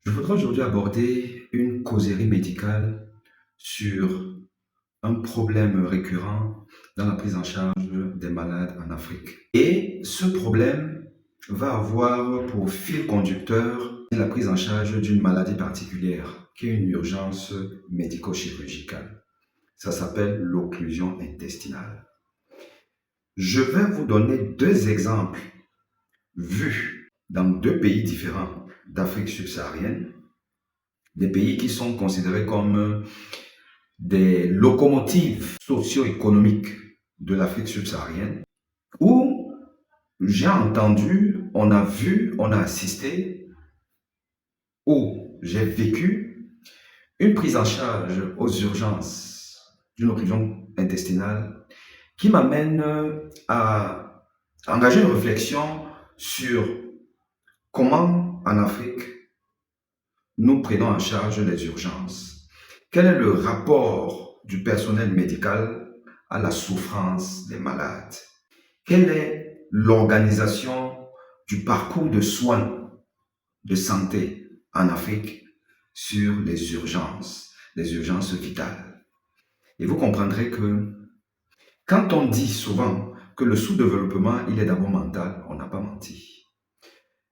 Je voudrais aujourd'hui aborder une causerie médicale sur un problème récurrent dans la prise en charge des malades en Afrique. Et ce problème va avoir pour fil conducteur la prise en charge d'une maladie particulière, qui est une urgence médico-chirurgicale. Ça s'appelle l'occlusion intestinale. Je vais vous donner deux exemples vus dans deux pays différents d'Afrique subsaharienne, des pays qui sont considérés comme des locomotives socio-économiques de l'Afrique subsaharienne, où j'ai entendu, on a vu, on a assisté, où j'ai vécu une prise en charge aux urgences d'une occlusion intestinale qui m'amène à engager une réflexion sur comment en Afrique nous prenons en charge les urgences. Quel est le rapport du personnel médical à la souffrance des malades? Quelle est l'organisation du parcours de soins de santé en Afrique sur les urgences vitales? Et vous comprendrez que quand on dit souvent que le sous-développement, il est d'abord mental, on n'a pas menti.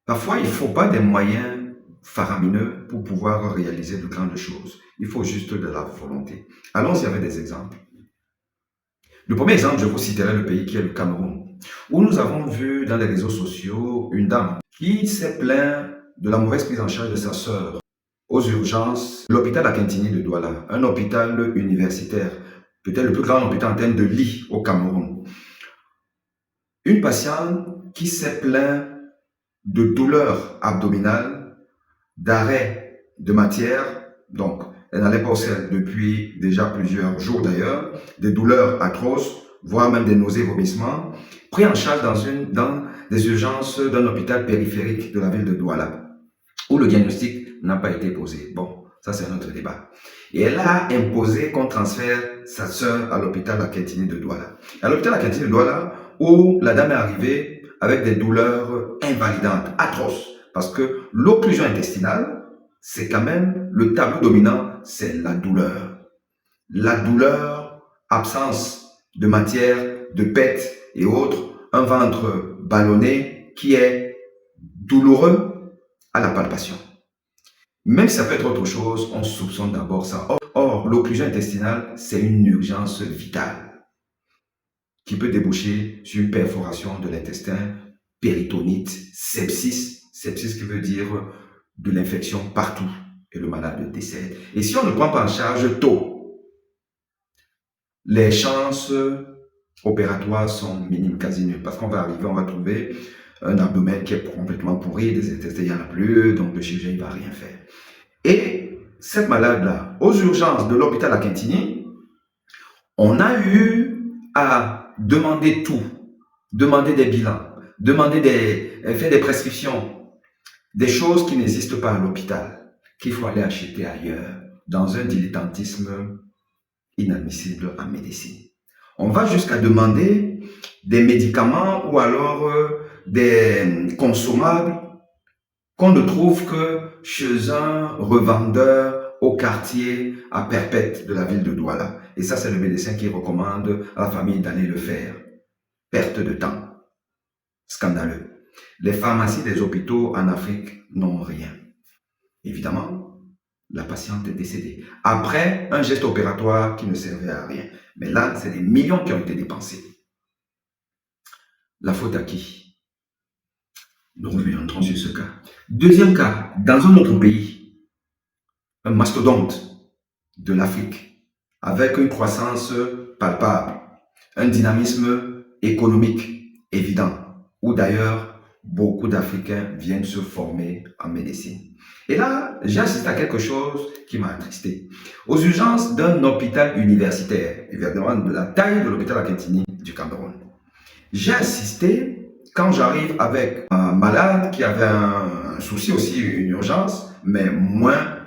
Parfois, il ne faut pas des moyens faramineux pour pouvoir réaliser de grandes choses. Il faut juste de la volonté. Allons-y avec des exemples. Le premier exemple, je vous citerai le pays qui est le Cameroun, où nous avons vu dans les réseaux sociaux une dame qui s'est plainte de la mauvaise prise en charge de sa sœur aux urgences de l'hôpital Akintini de Douala, un hôpital universitaire, peut-être le plus grand hôpital en termes de lits au Cameroun. Une patiente qui s'est plainte de douleurs abdominales, d'arrêt de matière, donc elle n'allait pas au ciel depuis déjà plusieurs jours d'ailleurs, des douleurs atroces, voire même des nausées, vomissements, pris en charge dans des urgences d'un hôpital périphérique de la ville de Douala, où le diagnostic n'a pas été posé. Bon, ça c'est un autre débat. Et elle a imposé qu'on transfère sa sœur à l'hôpital Akintini de Douala. À l'hôpital Akintini de Douala, où la dame est arrivée avec des douleurs invalidantes, atroces, parce que l'occlusion intestinale, c'est quand même le tableau dominant, c'est la douleur. La douleur, absence de matière, de pète et autres, un ventre ballonné qui est douloureux à la palpation. Même si ça peut être autre chose, on soupçonne d'abord ça. Or, l'occlusion intestinale, c'est une urgence vitale qui peut déboucher sur une perforation de l'intestin, péritonite, sepsis qui veut dire de l'infection partout et le malade décède. Et si on ne prend pas en charge tôt, les chances opératoires sont minimes, quasi nulles, parce qu'on va arriver, on va trouver un abdomen qui est complètement pourri, des intestins, il n'y en a plus, donc le chirurgien ne va rien faire. Et cette malade-là, aux urgences de l'hôpital Akintini, on a eu à demander tout, demander des bilans, faire des prescriptions, des choses qui n'existent pas à l'hôpital, qu'il faut aller acheter ailleurs, dans un dilettantisme inadmissible en médecine. On va jusqu'à demander des médicaments ou alors des consommables qu'on ne trouve que chez un revendeur au quartier à Perpète de la ville de Douala. Et ça, c'est le médecin qui recommande à la famille d'aller le faire. Perte de temps. Scandaleux. Les pharmacies des hôpitaux en Afrique n'ont rien. Évidemment, la patiente est décédée. Après, un geste opératoire qui ne servait à rien. Mais là, c'est des millions qui ont été dépensés. La faute à qui? Nous reviendrons sur ce cas. Deuxième cas, dans un autre pays, un mastodonte de l'Afrique, avec une croissance palpable, un dynamisme économique évident, où d'ailleurs beaucoup d'Africains viennent se former en médecine. Et là, j'ai assisté à quelque chose qui m'a attristé. Aux urgences d'un hôpital universitaire, évidemment de la taille de l'hôpital Akintini du Cameroun, j'ai assisté, quand j'arrive avec un malade qui avait un souci aussi, une urgence, mais moins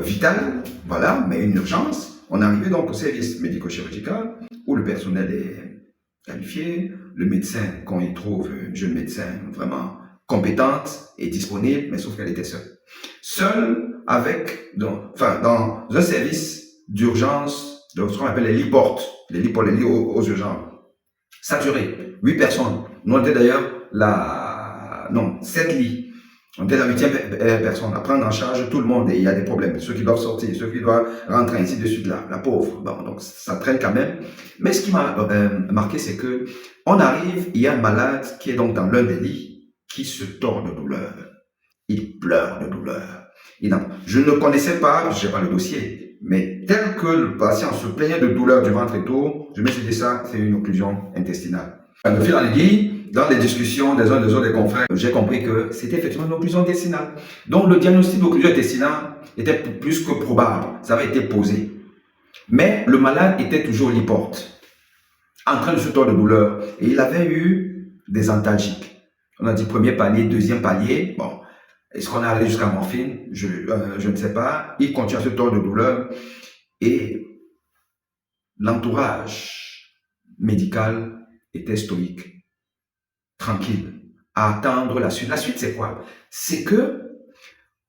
vitale, voilà, mais une urgence, on arrivait donc au service médico-chirurgical où le personnel est qualifié, le médecin, qu'on y trouve, une jeune médecin vraiment compétente et disponible, mais sauf qu'elle était seule. seul avec, dans un service d'urgence, de ce qu'on appelle les lits portes, les lits aux urgences, saturés, 8 personnes. Nous, on était d'ailleurs non, 7 lits. On était la 8e personne à prendre en charge tout le monde et il y a des problèmes. Ceux qui doivent sortir, ceux qui doivent rentrer, ainsi de suite, la pauvre. Bon, donc ça traîne quand même. Mais ce qui m'a marqué, c'est que on arrive, il y a un malade qui est donc dans l'un des lits, qui se tord de douleur. Il pleure de douleur. Je ne connaissais pas, je n'ai pas le dossier, mais tel que le patient se plaignait de douleur du ventre et tout, je me suis dit ça, c'est une occlusion intestinale. De fil en aiguille, dans les discussions des uns des autres des confrères, j'ai compris que c'était effectivement une occlusion intestinale. Donc le diagnostic d'occlusion intestinale était plus que probable, ça avait été posé. Mais le malade était toujours l'hyporte, en train de se tordre de douleur. Et il avait eu des antalgiques. On a dit premier palier, deuxième palier. Bon, est-ce qu'on est allé jusqu'à morphine? Je ne sais pas. Il continue à se tordre de douleur. Et l'entourage médical était stoïque, tranquille, à attendre la suite. La suite, c'est quoi? C'est que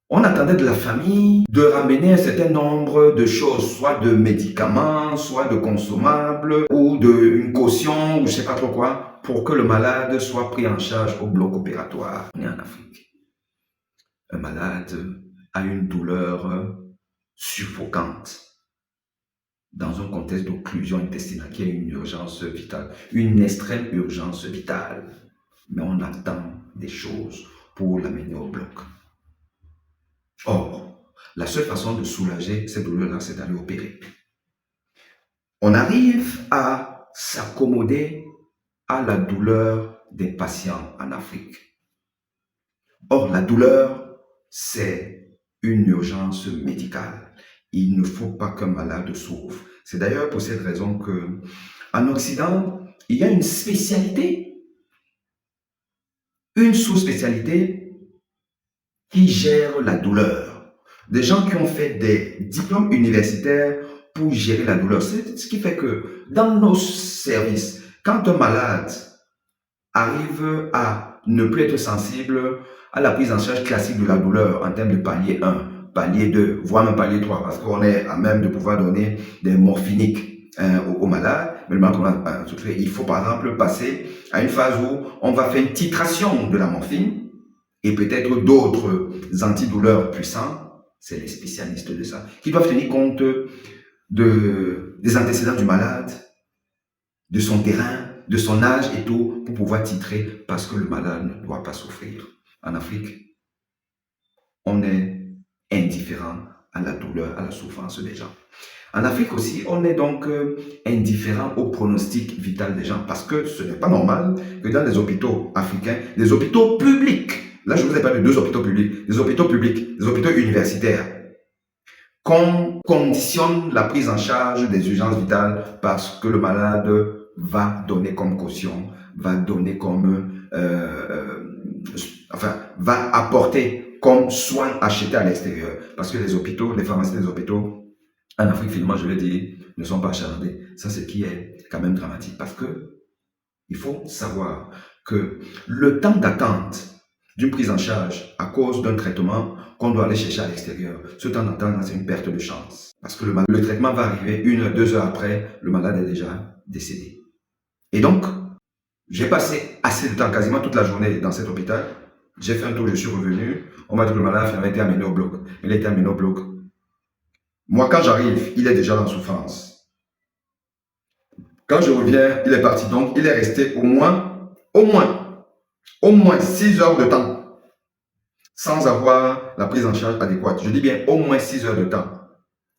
on attendait de la famille de ramener un certain nombre de choses, soit de médicaments, soit de consommables, ou une caution, ou je sais pas trop quoi, pour que le malade soit pris en charge au bloc opératoire. On est en Afrique. Un malade a une douleur suffocante dans un contexte d'occlusion intestinale qui est une urgence vitale, une extrême urgence vitale. Mais on attend des choses pour l'amener au bloc. Or, la seule façon de soulager cette douleur-là, c'est d'aller opérer. On arrive à s'accommoder à la douleur des patients en Afrique. Or, la douleur, c'est une urgence médicale. Il ne faut pas qu'un malade souffre. C'est d'ailleurs pour cette raison que, en Occident, il y a une spécialité, une sous-spécialité qui gère la douleur. Des gens qui ont fait des diplômes universitaires pour gérer la douleur. C'est ce qui fait que dans nos services, quand un malade arrive à ne plus être sensible à la prise en charge classique de la douleur en termes de palier 1, palier 2, voire même palier 3, parce qu'on est à même de pouvoir donner des morphiniques aux malades, mais le malade, il faut par exemple passer à une phase où on va faire une titration de la morphine et peut-être d'autres antidouleurs puissants, c'est les spécialistes de ça, qui doivent tenir compte des antécédents du malade, de son terrain, de son âge et tout, pour pouvoir titrer parce que le malade ne doit pas souffrir. En Afrique, on est indifférent à la douleur, à la souffrance des gens. En Afrique aussi, on est donc indifférent au pronostic vital des gens parce que ce n'est pas normal que dans les hôpitaux africains, les hôpitaux publics, là je vous ai parlé de 2 hôpitaux publics, des hôpitaux publics, des hôpitaux universitaires, qu'on conditionne la prise en charge des urgences vitales parce que le malade va donner comme caution, va donner comme, va apporter comme soin acheté à l'extérieur. Parce que les hôpitaux, les pharmacies des hôpitaux, en Afrique, finalement, je l'ai dit, ne sont pas achalandés. Ça, c'est ce qui est quand même dramatique. Parce que il faut savoir que le temps d'attente d'une prise en charge à cause d'un traitement qu'on doit aller chercher à l'extérieur, ce temps d'attente, c'est une perte de chance. Parce que le traitement va arriver 1 heure, 2 heures après, le malade est déjà décédé. Et donc, j'ai passé assez de temps, quasiment toute la journée dans cet hôpital. J'ai fait un tour, je suis revenu. On m'a dit que le malade avait été amené au bloc. Il a été amené au bloc. Moi, quand j'arrive, il est déjà en souffrance. Quand je reviens, il est parti. Donc, il est resté au moins 6 heures de temps sans avoir la prise en charge adéquate. Je dis bien au moins 6 heures de temps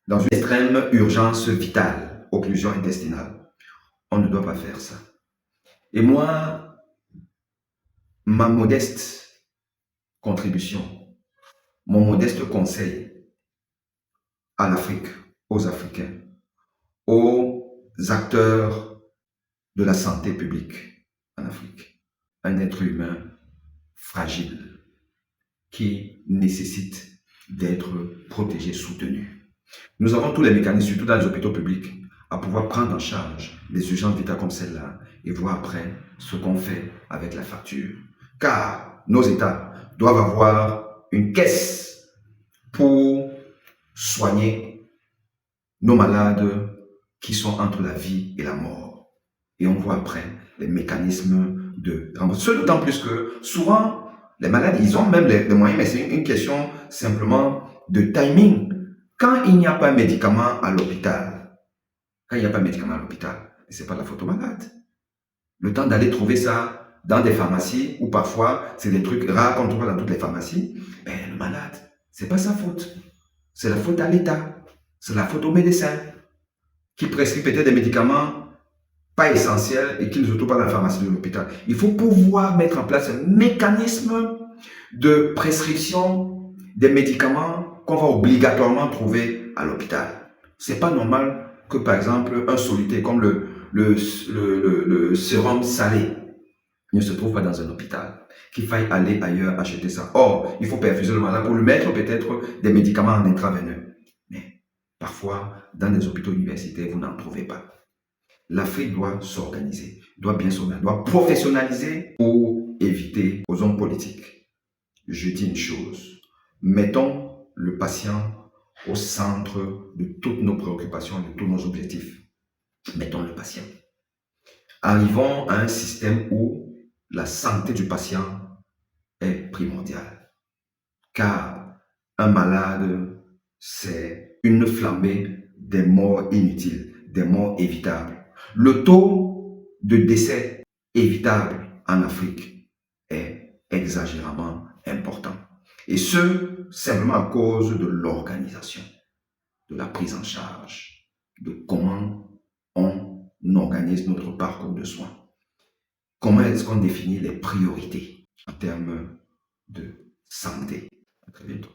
dans une extrême urgence vitale, occlusion intestinale. On ne doit pas faire ça. Et moi, ma modeste contribution, mon modeste conseil à l'Afrique, aux Africains, aux acteurs de la santé publique en Afrique, un être humain fragile qui nécessite d'être protégé, soutenu. Nous avons tous les mécanismes, surtout dans les hôpitaux publics, à pouvoir prendre en charge des urgences vitales comme celle-là et voir après ce qu'on fait avec la facture. Car nos États doivent avoir une caisse pour soigner nos malades qui sont entre la vie et la mort. Et on voit après les mécanismes de remboursement. D'autant plus que souvent, les malades, ils ont même les moyens, mais c'est une question simplement de timing. Quand il n'y a pas de médicament à l'hôpital, c'est pas la faute au malade. Le temps d'aller trouver ça dans des pharmacies, ou parfois, c'est des trucs rares qu'on trouve dans toutes les pharmacies, ben, le malade, c'est pas sa faute. C'est la faute à l'État. C'est la faute aux médecins qui prescrivent peut-être des médicaments pas essentiels et qui ne se trouvent pas dans la pharmacie de l'hôpital. Il faut pouvoir mettre en place un mécanisme de prescription des médicaments qu'on va obligatoirement trouver à l'hôpital. C'est pas normal que, par exemple, un soluté comme le sérum salé ne se trouve pas dans un hôpital, qu'il faille aller ailleurs acheter ça. Or, il faut perfuser le malade pour lui mettre peut-être des médicaments en intraveineux. Mais parfois, dans les hôpitaux universitaires, vous n'en trouvez pas. L'Afrique doit s'organiser, doit bien s'organiser, doit professionnaliser pour éviter aux hommes politiques. Je dis une chose, mettons le patient au centre de toutes nos préoccupations, de tous nos objectifs. Mettons le patient. Arrivons à un système où la santé du patient est primordiale. Car un malade, c'est une flambée des morts inutiles, des morts évitables. Le taux de décès évitable en Afrique est exagérément important. Et ce, simplement à cause de l'organisation, de la prise en charge, de comment on organise notre parcours de soins. Comment est-ce qu'on définit les priorités en termes de santé? À très bientôt.